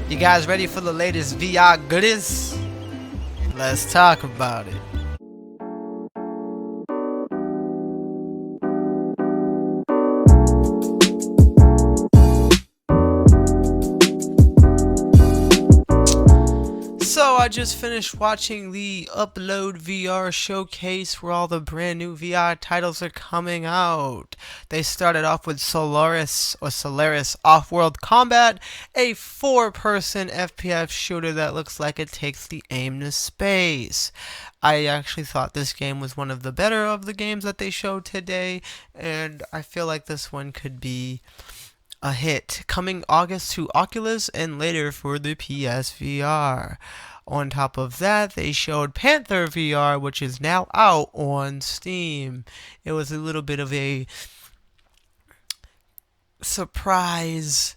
You guys ready for the latest VR goodies? Let's talk about it. So I just finished watching the Upload VR showcase where all the brand new VR titles are coming out. They started off with Solaris Off-World Combat, a 4-person FPS shooter that looks like it takes the aim to space. I actually thought this game was one of the better of the games that they showed today, and I feel like this one could be a hit, coming August to Oculus and later for the PSVR. On top of that, they showed Panther VR, which is now out on Steam. It was a little bit of a surprise,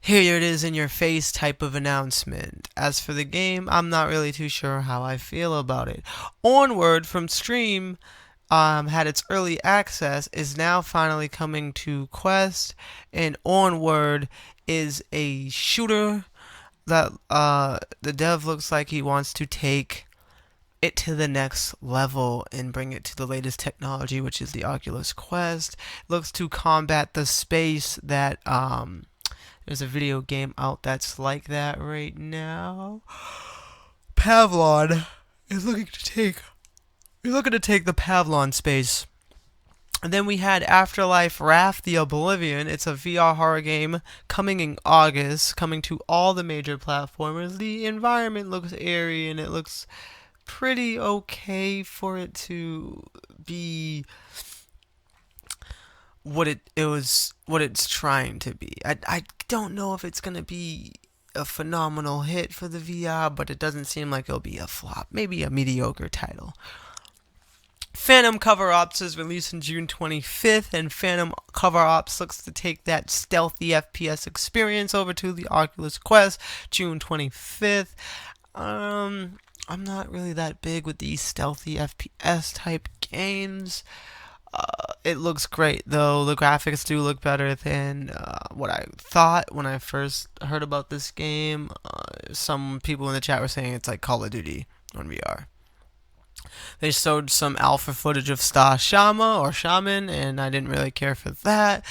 here it is in your face type of announcement. As for the game, I'm not really too sure how I feel about it. Onward from Steam had its early access, is now finally coming to Quest, and Onward is a shooter that the dev looks like he wants to take it to the next level and bring it to the latest technology, which is the Oculus Quest. It looks to combat the space that there's a video game out that's like that right now. Pavlon is looking to take the Pavlon space. And then we had Afterlife Wrath the Oblivion. It's a VR horror game coming in August, coming to all the major platformers. The environment looks eerie and it looks pretty okay for it to be what it's trying to be. I don't know if it's gonna be a phenomenal hit for the VR, but it doesn't seem like it'll be a flop. Maybe a mediocre title. Phantom Cover Ops is releasing June 25th, and Phantom Cover Ops looks to take that stealthy FPS experience over to the Oculus Quest June 25th. I'm not really that big with these stealthy FPS type games. It looks great though. The graphics do look better than what I thought when I first heard about this game. Some people in the chat were saying it's like Call of Duty on VR. They showed some alpha footage of Star Shama or Shaman, and I didn't really care for that.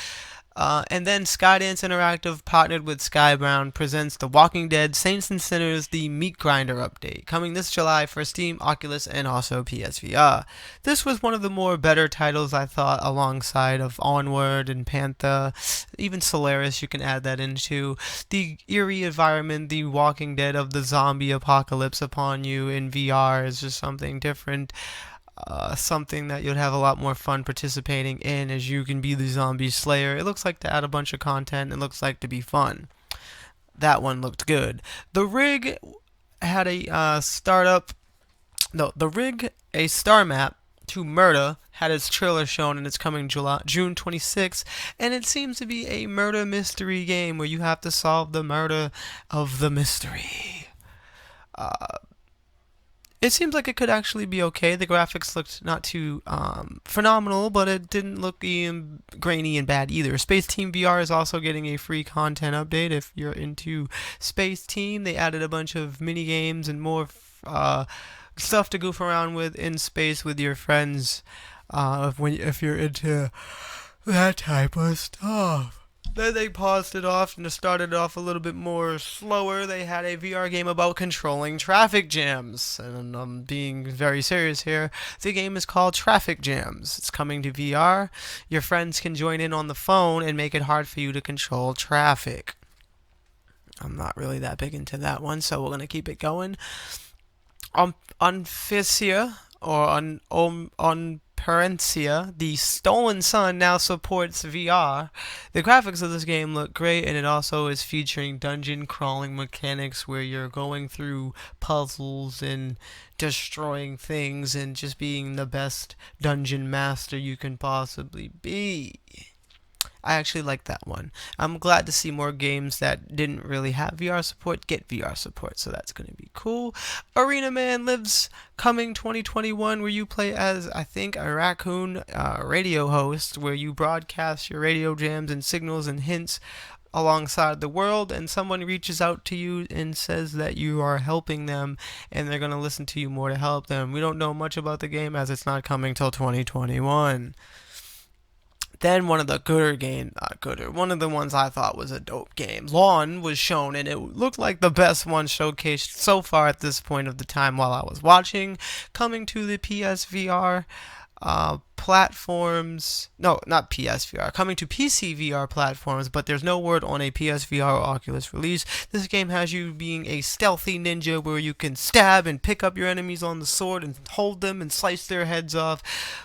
And then Skydance Interactive partnered with Skybound presents The Walking Dead Saints and Sinners, the Meat Grinder update, coming this July for Steam, Oculus, and also PSVR. This was one of the more better titles, I thought, alongside of Onward and Panther, even Solaris you can add that into. The eerie environment, the Walking Dead of the zombie apocalypse upon you in VR is just something different. Something that you'd have a lot more fun participating in, as you can be the zombie slayer. It looks like to add a bunch of content. It looks like to be fun. That one looked good. The Rig had a a star map to Murder had its trailer shown, and it's coming June 26th, and it seems to be a murder mystery game where you have to solve the murder of the mystery. It seems like it could actually be okay. The graphics looked not too phenomenal, but it didn't look grainy and bad either. Space Team VR is also getting a free content update. If you're into Space Team, they added a bunch of mini games and more stuff to goof around with in space with your friends. If you're into that type of stuff. Then they paused it off and started off a little bit more slower. They had a VR game about controlling traffic jams. And I'm being very serious here. The game is called Traffic Jams. It's coming to VR. Your friends can join in on the phone and make it hard for you to control traffic. I'm not really that big into that one, so we're going to keep it going. Unficia, or on Parencia, the Stolen Sun now supports VR. The graphics of this game look great, and it also is featuring dungeon crawling mechanics where you're going through puzzles and destroying things and just being the best dungeon master you can possibly be. I actually like that one. I'm glad to see more games that didn't really have VR support get VR support, so that's going to be cool. Arena Man Lives coming 2021, where you play as, I think, a raccoon radio host, where you broadcast your radio jams and signals and hints alongside the world, and someone reaches out to you and says that you are helping them and they're going to listen to you more to help them. We don't know much about the game as it's not coming till 2021. Then one of the one of the ones I thought was a dope game, Lawn, was shown, and it looked like the best one showcased so far at this point of the time while I was watching, coming to the PSVR platforms. No, not PSVR. Coming to PC VR platforms, but there's no word on a PSVR or Oculus release. This game has you being a stealthy ninja where you can stab and pick up your enemies on the sword and hold them and slice their heads off,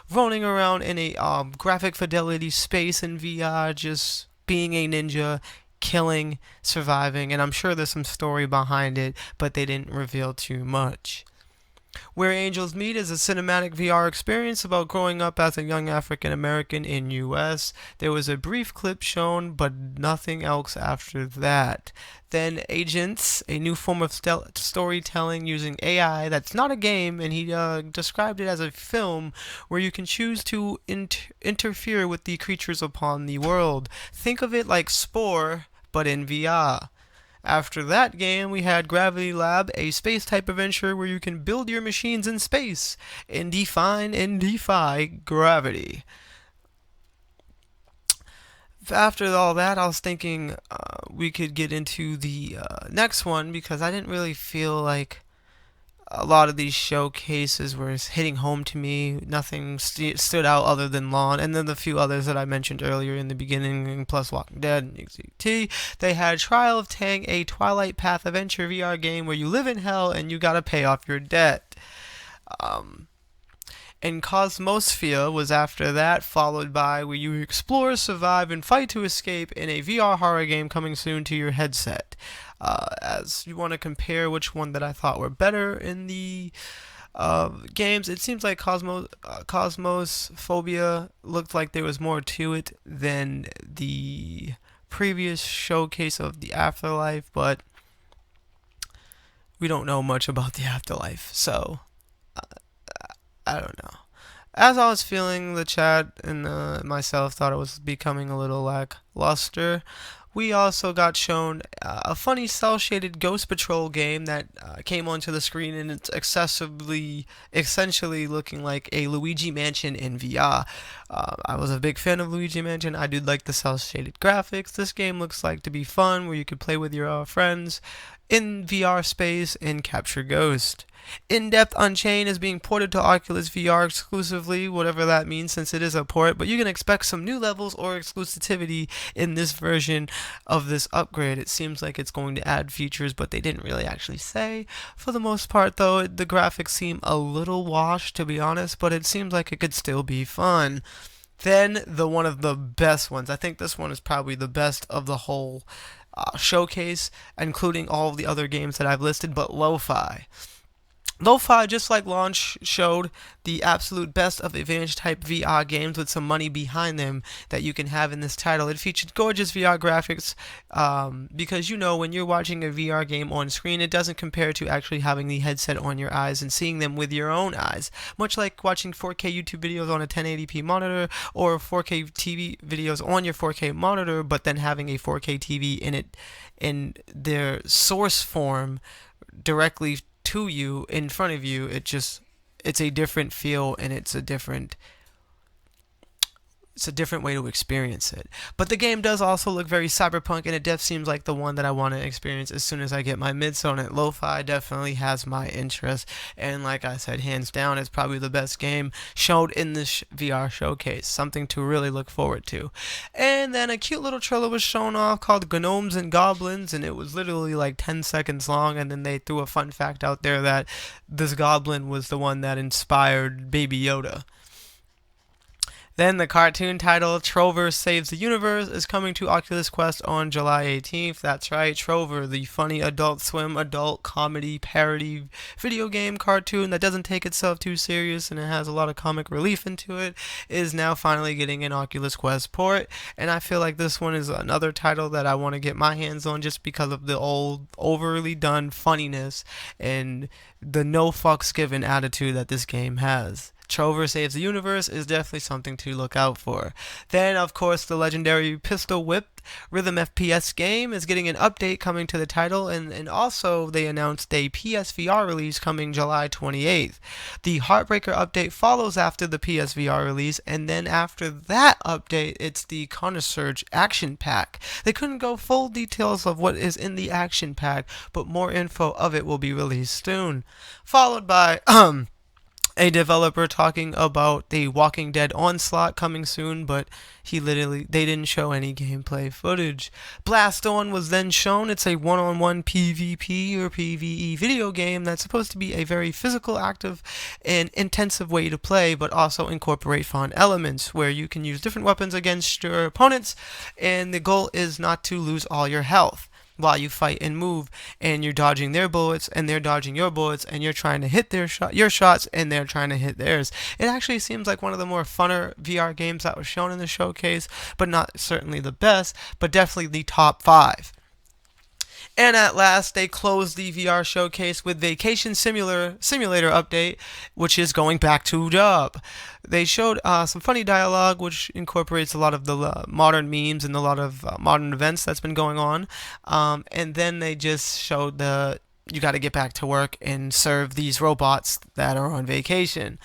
rolling around in a graphic fidelity space in VR, just being a ninja, killing, surviving, and I'm sure there's some story behind it, but they didn't reveal too much. Where Angels Meet is a cinematic VR experience about growing up as a young African American in US. There was a brief clip shown, but nothing else after that. Then Agents, a new form of storytelling using AI that's not a game, and he described it as a film where you can choose to interfere with the creatures upon the world. Think of it like Spore, but in VR. After that game, we had Gravity Lab, a space-type adventure where you can build your machines in space and defy gravity. After all that, I was thinking we could get into the next one because I didn't really feel like a lot of these showcases were hitting home to me. Nothing stood out other than Lawn, and then the few others that I mentioned earlier in the beginning, plus Walking Dead and XT. They had Trial of Tang, a Twilight Path adventure VR game where you live in hell and you gotta pay off your debt. And Cosmosphere was after that, followed by where you explore, survive, and fight to escape in a VR horror game coming soon to your headset. As you want to compare which one that I thought were better in the games, it seems like Cosmosphobia looked like there was more to it than the previous showcase of the Afterlife, but we don't know much about the Afterlife, so I don't know. As I was feeling, the chat and myself thought it was becoming a little lackluster. We also got shown a funny cel-shaded Ghost Patrol game that came onto the screen, and it's essentially looking like a Luigi Mansion in VR. I was a big fan of Luigi Mansion. I did like the cel-shaded graphics. This game looks like to be fun, where you could play with your friends in VR space and capture ghosts. In-Depth Unchained is being ported to Oculus VR exclusively, whatever that means since it is a port, but you can expect some new levels or exclusivity in this version of this upgrade. It seems like it's going to add features, but they didn't really actually say. For the most part, though, the graphics seem a little washed, to be honest, but it seems like it could still be fun. Then, one of the best ones. I think this one is probably the best of the whole showcase, including all of the other games that I've listed, but Lo-Fi. Lo-Fi, just like Launch, showed the absolute best of Advantage type VR games with some money behind them that you can have in this title. It featured gorgeous VR graphics because when you're watching a VR game on screen, it doesn't compare to actually having the headset on your eyes and seeing them with your own eyes. Much like watching 4K YouTube videos on a 1080p monitor or 4K TV videos on your 4K monitor, but then having a 4K TV in their source form directly to you in front of you. It's a different feel, and it's a different way to experience it. But the game does also look very cyberpunk, and it definitely seems like the one that I want to experience as soon as I get my mids on it. Lo-Fi definitely has my interest, and like I said, hands down, it's probably the best game showed in this VR showcase. Something to really look forward to. And then a cute little trailer was shown off called Gnomes and Goblins, and it was literally like 10 seconds long, and then they threw a fun fact out there that this goblin was the one that inspired Baby Yoda. Then the cartoon title Trover Saves the Universe is coming to Oculus Quest on July 18th. That's right, Trover, the funny Adult Swim adult comedy parody video game cartoon that doesn't take itself too serious and it has a lot of comic relief into it, is now finally getting an Oculus Quest port. And I feel like this one is another title that I want to get my hands on just because of the old overly done funniness and the no fucks given attitude that this game has. Trover Saves the Universe is definitely something to look out for. Then, of course, the legendary Pistol Whip Rhythm FPS game is getting an update coming to the title, and also they announced a PSVR release coming July 28th. The Heartbreaker update follows after the PSVR release, and then after that update, it's the Counter Surge Action Pack. They couldn't go full details of what is in the Action Pack, but more info of it will be released soon. Followed by, a developer talking about the Walking Dead Onslaught coming soon, but they didn't show any gameplay footage. Blast On was then shown. It's a one-on-one PvP or PvE video game that's supposed to be a very physical, active, and intensive way to play, but also incorporate fun elements where you can use different weapons against your opponents, and the goal is not to lose all your health while you fight and move, and you're dodging their bullets and they're dodging your bullets, and you're trying to hit your shots and they're trying to hit theirs. It actually seems like one of the more funner VR games that was shown in the showcase, but not certainly the best, but definitely the top 5. And at last, they closed the VR showcase with Vacation Simulator update, which is going back to job. They showed some funny dialogue, which incorporates a lot of the modern memes and a lot of modern events that's been going on. And then they just showed you got to get back to work and serve these robots that are on vacation.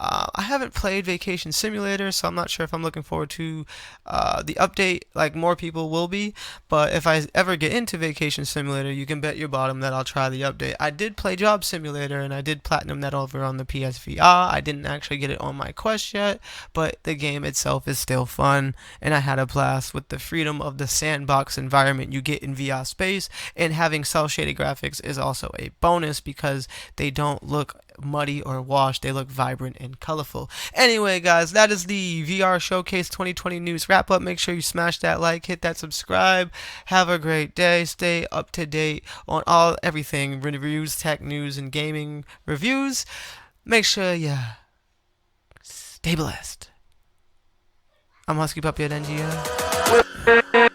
I haven't played Vacation Simulator, so I'm not sure if I'm looking forward to the update like more people will be. But if I ever get into Vacation Simulator, you can bet your bottom that I'll try the update. I did play Job Simulator, and I did platinum that over on the PSVR. I didn't actually get it on my Quest yet, but the game itself is still fun, and I had a blast with the freedom of the sandbox environment you get in VR space, and having cel-shaded graphics is also a bonus because they don't look muddy or washed. They look vibrant and colorful. Anyway, guys, that is the VR Showcase 2020 news wrap up. Make sure you smash that like, hit that subscribe. Have a great day. Stay up to date on everything reviews, tech news, and gaming reviews. Make sure you stay blessed. I'm Husky Puppy at NGO.